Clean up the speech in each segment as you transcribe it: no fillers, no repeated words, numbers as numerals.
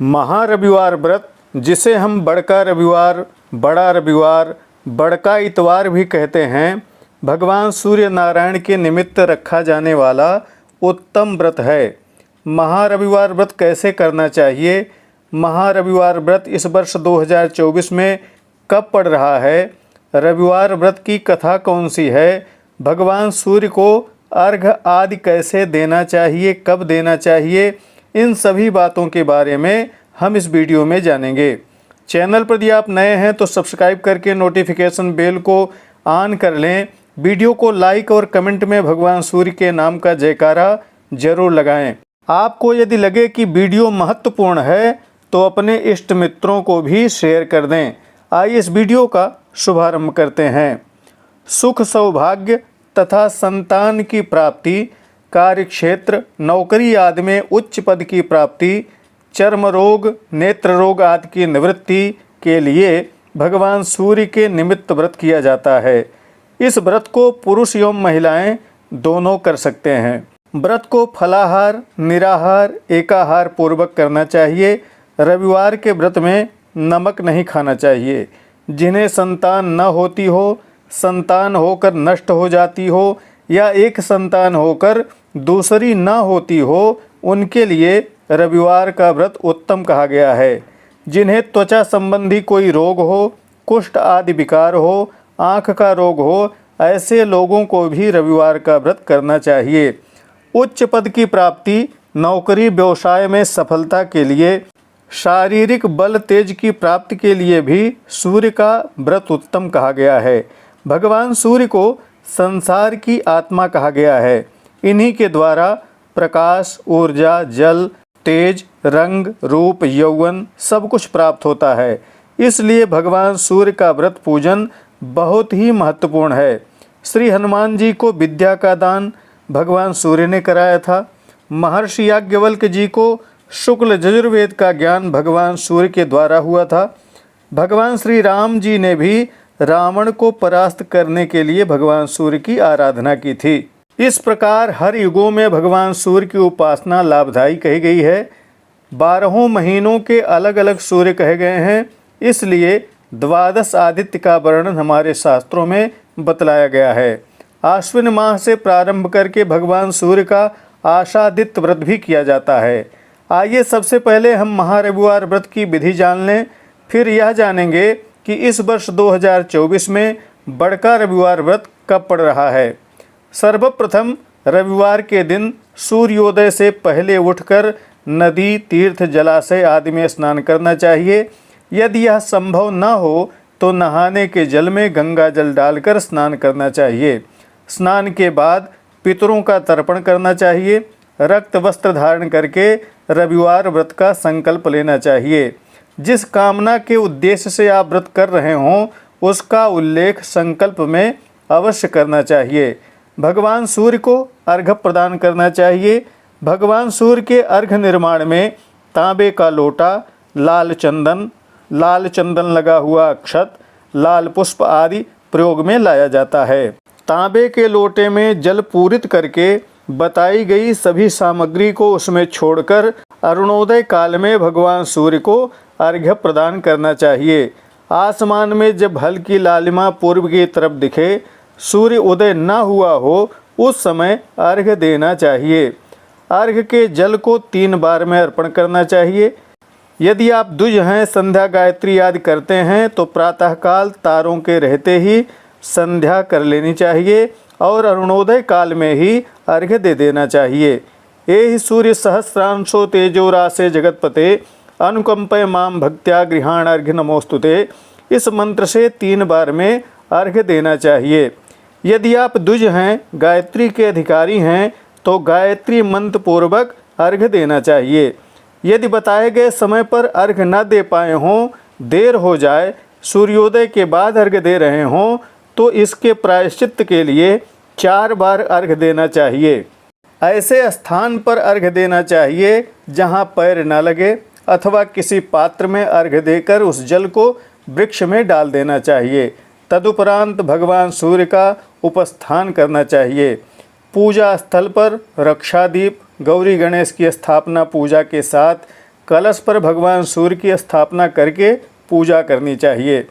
महारविवार व्रत, जिसे हम बड़का रविवार, बड़ा रविवार, बड़का इतवार भी कहते हैं, भगवान सूर्य नारायण के निमित्त रखा जाने वाला उत्तम व्रत है। महारविवार व्रत कैसे करना चाहिए? महारविवार व्रत इस वर्ष 2024 में कब पड़ रहा है? रविवार व्रत की कथा कौन सी है? भगवान सूर्य को अर्घ्य आदि कैसे देना चाहिए, कब देना चाहिए? इन सभी बातों के बारे में हम इस वीडियो में जानेंगे। चैनल पर यदि आप नए हैं तो सब्सक्राइब करके नोटिफिकेशन बेल को ऑन कर लें। वीडियो को लाइक और कमेंट में भगवान सूर्य के नाम का जयकारा जरूर लगाएं। आपको यदि लगे कि वीडियो महत्वपूर्ण है तो अपने इष्ट मित्रों को भी शेयर कर दें। आइए इस वीडियो का शुभारंभ करते हैं। सुख सौभाग्य तथा संतान की प्राप्ति, कार्यक्षेत्र, नौकरी आदि में उच्च पद की प्राप्ति, चर्म रोग, नेत्र रोग आदि की निवृत्ति के लिए भगवान सूर्य के निमित्त व्रत किया जाता है। इस व्रत को पुरुष एवं महिलाएं दोनों कर सकते हैं। व्रत को फलाहार, निराहार, एकाहार पूर्वक करना चाहिए। रविवार के व्रत में नमक नहीं खाना चाहिए। जिन्हें संतान न होती हो, संतान होकर नष्ट हो जाती हो या एक संतान होकर दूसरी न होती हो, उनके लिए रविवार का व्रत उत्तम कहा गया है। जिन्हें त्वचा संबंधी कोई रोग हो, कुष्ठ आदि विकार हो, आँख का रोग हो, ऐसे लोगों को भी रविवार का व्रत करना चाहिए। उच्च पद की प्राप्ति, नौकरी व्यवसाय में सफलता के लिए, शारीरिक बल तेज की प्राप्ति के लिए भी सूर्य का व्रत उत्तम कहा गया है। भगवान सूर्य को संसार की आत्मा कहा गया है। इन्हीं के द्वारा प्रकाश, ऊर्जा, जल, तेज, रंग, रूप, यौवन सब कुछ प्राप्त होता है। इसलिए भगवान सूर्य का व्रत पूजन बहुत ही महत्वपूर्ण है। श्री हनुमान जी को विद्या का दान भगवान सूर्य ने कराया था। महर्षि याज्ञवल्क्य जी को शुक्ल यजुर्वेद का ज्ञान भगवान सूर्य के द्वारा हुआ था। भगवान श्री राम जी ने भी रावण को परास्त करने के लिए भगवान सूर्य की आराधना की थी। इस प्रकार हर युगों में भगवान सूर्य की उपासना लाभदायी कही गई है। 12 महीनों के अलग अलग सूर्य कहे गए हैं, इसलिए 12 आदित्य का वर्णन हमारे शास्त्रों में बतलाया गया है। आश्विन माह से प्रारंभ करके भगवान सूर्य का आषादित्य व्रत भी किया जाता है। आइए सबसे पहले हम महारविवार व्रत की विधि जान लें, फिर यह जानेंगे कि इस वर्ष 2024 में बड़का रविवार व्रत कब पड़ रहा है। सर्वप्रथम रविवार के दिन सूर्योदय से पहले उठकर नदी, तीर्थ, जलाशय आदि में स्नान करना चाहिए। यदि यह संभव न हो तो नहाने के जल में गंगा जल डालकर स्नान करना चाहिए। स्नान के बाद पितरों का तर्पण करना चाहिए। रक्त वस्त्र धारण करके रविवार व्रत का संकल्प लेना चाहिए। जिस कामना के उद्देश्य से आप व्रत कर रहे हों उसका उल्लेख संकल्प में अवश्य करना चाहिए। भगवान सूर्य को अर्घ्य प्रदान करना चाहिए। भगवान सूर्य के अर्घ्य निर्माण में तांबे का लोटा, लाल चंदन लगा हुआ अक्षत, लाल पुष्प आदि प्रयोग में लाया जाता है। तांबे के लोटे में जल पूरित करके बताई गई सभी सामग्री को उसमें छोड़कर अरुणोदय काल में भगवान सूर्य को अर्घ्य प्रदान करना चाहिए। आसमान में जब हल्की लालिमा पूर्व की तरफ दिखे, सूर्य उदय न हुआ हो, उस समय अर्घ्य देना चाहिए। अर्घ्य के जल को 3 बार में अर्पण करना चाहिए। यदि आप द्विज हैं, संध्या गायत्री आदि करते हैं तो प्रातःकाल तारों के रहते ही संध्या कर लेनी चाहिए और अरुणोदय काल में ही अर्घ्य दे देना चाहिए। एहि सूर्य सहस्रांशो तेजोरासे जगतपते अनुकंपय माम भक्त्या गृहाण अर्घ्य नमोस्तुते। इस मंत्र से 3 बार में अर्घ्य देना चाहिए। यदि आप द्विज हैं, गायत्री के अधिकारी हैं तो गायत्री मंत्र पूर्वक अर्घ्य देना चाहिए। यदि बताए गए समय पर अर्घ्य न दे पाए हों, देर हो जाए, सूर्योदय के बाद अर्घ्य दे रहे हों, तो इसके प्रायश्चित के लिए 4 बार अर्घ्य देना चाहिए। ऐसे स्थान पर अर्घ्य देना चाहिए जहां पैर न लगे, अथवा किसी पात्र में अर्घ्य देकर उस जल को वृक्ष में डाल देना चाहिए। तदुपरांत भगवान सूर्य का उपस्थान करना चाहिए। पूजा स्थल पर रक्षादीप, गौरी गणेश की स्थापना पूजा के साथ कलश पर भगवान सूर्य की स्थापना करके पूजा करनी चाहिए।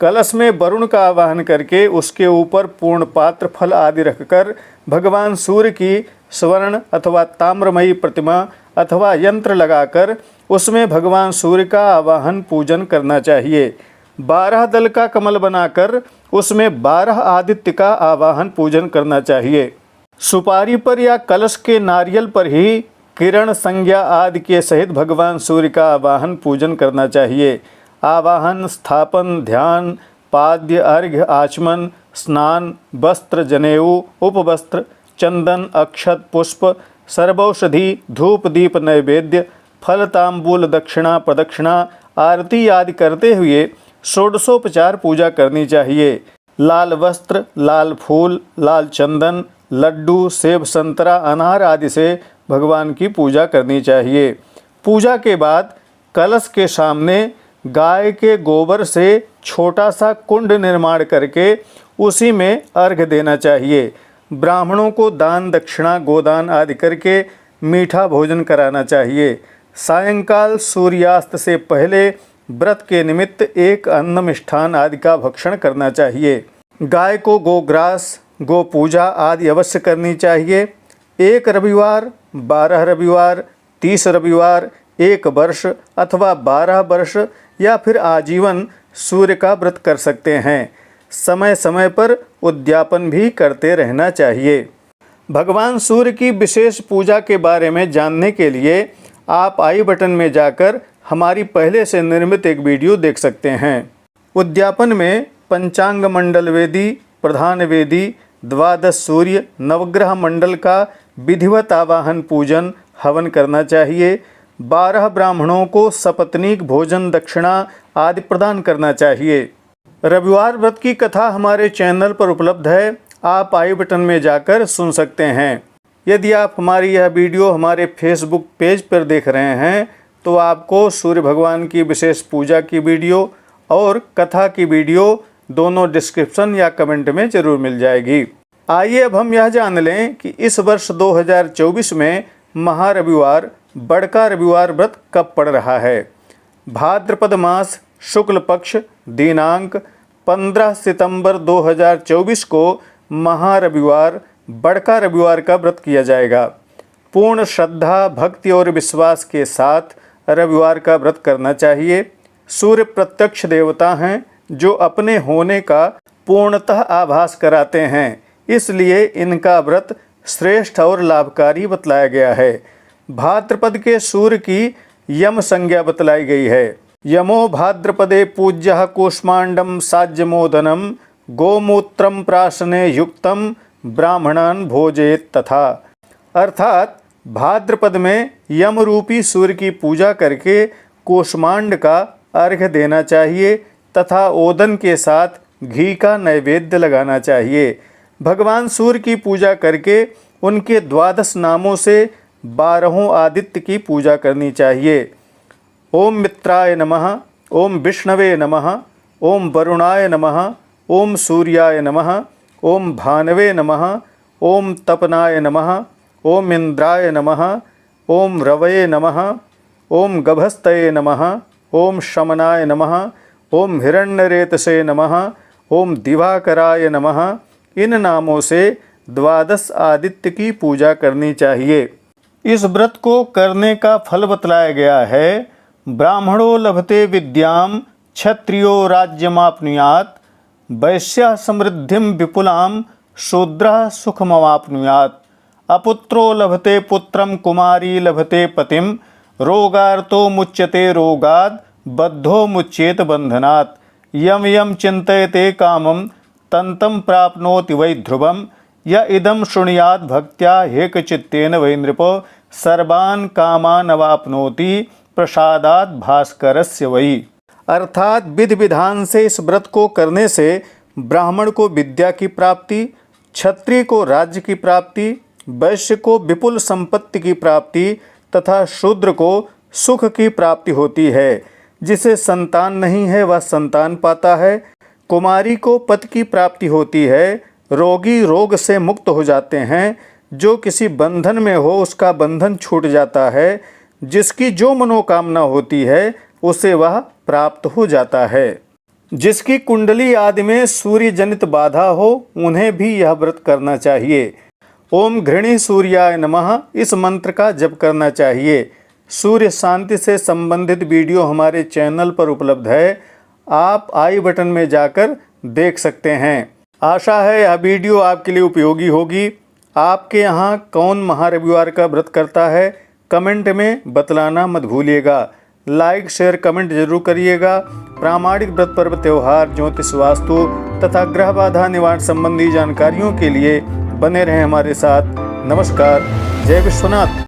कलश में वरुण का आवाहन करके उसके ऊपर पूर्ण पात्र फल आदि रखकर भगवान सूर्य की स्वर्ण अथवा ताम्रमयी प्रतिमा अथवा यंत्र लगाकर उसमें भगवान सूर्य का आवाहन पूजन करना चाहिए। 12 दल का कमल बनाकर उसमें 12 आदित्य का आवाहन पूजन करना चाहिए। सुपारी पर या कलश के नारियल पर ही किरण संज्ञा आदि के सहित भगवान सूर्य का आवाहन पूजन करना चाहिए। आवाहन, स्थापन, ध्यान, पाद्य, अर्घ्य, आचमन, स्नान, वस्त्र, जनेऊ, उपवस्त्र, चंदन, अक्षत, पुष्प, सर्वौषधि, धूप, दीप, नैवेद्य, फल, तांबूल, दक्षिणा, प्रदक्षिणा, आरती आदि करते हुए षोडशोपचार पूजा करनी चाहिए। लाल वस्त्र, लाल फूल, लाल चंदन, लड्डू, सेब, संतरा, अनार आदि से भगवान की पूजा करनी चाहिए। पूजा के बाद कलश के सामने गाय के गोबर से छोटा सा कुंड निर्माण करके उसी में अर्घ्य देना चाहिए। ब्राह्मणों को दान दक्षिणा गोदान आदि करके मीठा भोजन कराना चाहिए। सायंकाल सूर्यास्त से पहले व्रत के निमित्त एक अन्न मिष्ठान आदि का भक्षण करना चाहिए। गाय को गोग्रास, गो पूजा आदि अवश्य करनी चाहिए। 1 रविवार, 12 रविवार, 30 रविवार, 1 वर्ष अथवा 12 वर्ष या फिर आजीवन सूर्य का व्रत कर सकते हैं। समय समय पर उद्यापन भी करते रहना चाहिए। भगवान सूर्य की विशेष पूजा के बारे में जानने के लिए आप आई बटन में जाकर हमारी पहले से निर्मित एक वीडियो देख सकते हैं। उद्यापन में पंचांग मंडल वेदी, प्रधान वेदी, 12 सूर्य, नवग्रह मंडल का विधिवत आवाहन पूजन हवन करना चाहिए। 12 ब्राह्मणों को सपत्नीक भोजन दक्षिणा आदि प्रदान करना चाहिए। रविवार व्रत की कथा हमारे चैनल पर उपलब्ध है, आप आई बटन में जाकर सुन सकते हैं। यदि आप हमारी यह वीडियो हमारे फेसबुक पेज पर देख रहे हैं तो आपको सूर्य भगवान की विशेष पूजा की वीडियो और कथा की वीडियो दोनों डिस्क्रिप्शन या कमेंट में ज़रूर मिल जाएगी। आइए अब हम यह जान लें कि इस वर्ष 2024 में महारविवार बड़का रविवार व्रत कब पड़ रहा है। भाद्रपद मास शुक्ल पक्ष दिनांक 15 सितंबर 2024 को महारविवार बड़का रविवार का व्रत किया जाएगा। पूर्ण श्रद्धा, भक्ति और विश्वास के साथ रविवार का व्रत करना चाहिए। सूर्य प्रत्यक्ष देवता हैं जो अपने होने का पूर्णतः आभास कराते हैं, इसलिए इनका व्रत श्रेष्ठ और लाभकारी बतलाया गया है। भाद्रपद के सूर्य की यम संज्ञा बतलाई गई है। यमो भाद्रपदे पूज्यः कूष्मांडम साज्यमोदनम गोमूत्रम प्राशने युक्तम ब्राह्मणान भोजेत तथा। अर्थात भाद्रपद में यम रूपी सूर्य की पूजा करके कूष्मांड का अर्घ्य देना चाहिए तथा ओदन के साथ घी का नैवेद्य लगाना चाहिए। भगवान सूर्य की पूजा करके उनके 12 नामों से 12 आदित्य की पूजा करनी चाहिए। ओम मित्राय नमः, ओम विष्णवे नमः, ओम वरुणाय नमः, ओम सूर्याय नमः, ओम भानवे नमः, ओम तपनाय नमः, ओम इंद्राय नमः, ओम रवये नमः, ओम गभस्तये नमः, ओम शमनाय नमः, ओम हिरण्यरेतसे नमः, ओम दिवाकराय नमः। इन नामों से 12 आदित्य की पूजा करनी चाहिए। इस व्रत को करने का फल बतलाया गया है। ब्राह्मणो लभते विद्याम क्षत्रियो राज्यमाप्नुयात् वैश्यः समृद्धिं विपुलां शूद्रः सुखमवाप्नुयात् अपुत्रो लभते पुत्रं कुमारी लभते पतिं रोगार्तो मुच्यते रोगात् बद्धो मुच्येत बंधनात् यम यम चिंतयते कामं तंतं प्राप्नोति वै ध्रुवं य इदं शृणुयात् भक्त्या हेकचित्तेन वै नृपो सर्वान् कामान् अवाप्नोति प्रसादात् भास्करस्य वै। अर्थात विधि विधान से इस व्रत को करने से ब्राह्मण को विद्या की प्राप्ति, क्षत्रिय को राज्य की प्राप्ति, वैश्य को विपुल संपत्ति की प्राप्ति तथा शूद्र को सुख की प्राप्ति होती है। जिसे संतान नहीं है वह संतान पाता है। कुमारी को पति की प्राप्ति होती है। रोगी रोग से मुक्त हो जाते हैं। जो किसी बंधन में हो उसका बंधन छूट जाता है। जिसकी जो मनोकामना होती है उसे वह प्राप्त हो जाता है। जिसकी कुंडली आदि में सूर्य जनित बाधा हो उन्हें भी यह व्रत करना चाहिए। ओम घृणी सूर्याय नमः इस मंत्र का जप करना चाहिए। सूर्य शांति से संबंधित वीडियो हमारे चैनल पर उपलब्ध है, आप आई बटन में जाकर देख सकते हैं। आशा है यह वीडियो आपके लिए उपयोगी होगी। आपके यहाँ कौन महारविवार का व्रत करता है कमेंट में बतलाना मत भूलिएगा। लाइक शेयर कमेंट जरूर करिएगा। प्रामाणिक व्रत पर्व त्योहार ज्योतिष वास्तु तथा ग्रह बाधा निवारण संबंधी जानकारियों के लिए बने रहें हमारे साथ। नमस्कार। जय विश्वनाथ।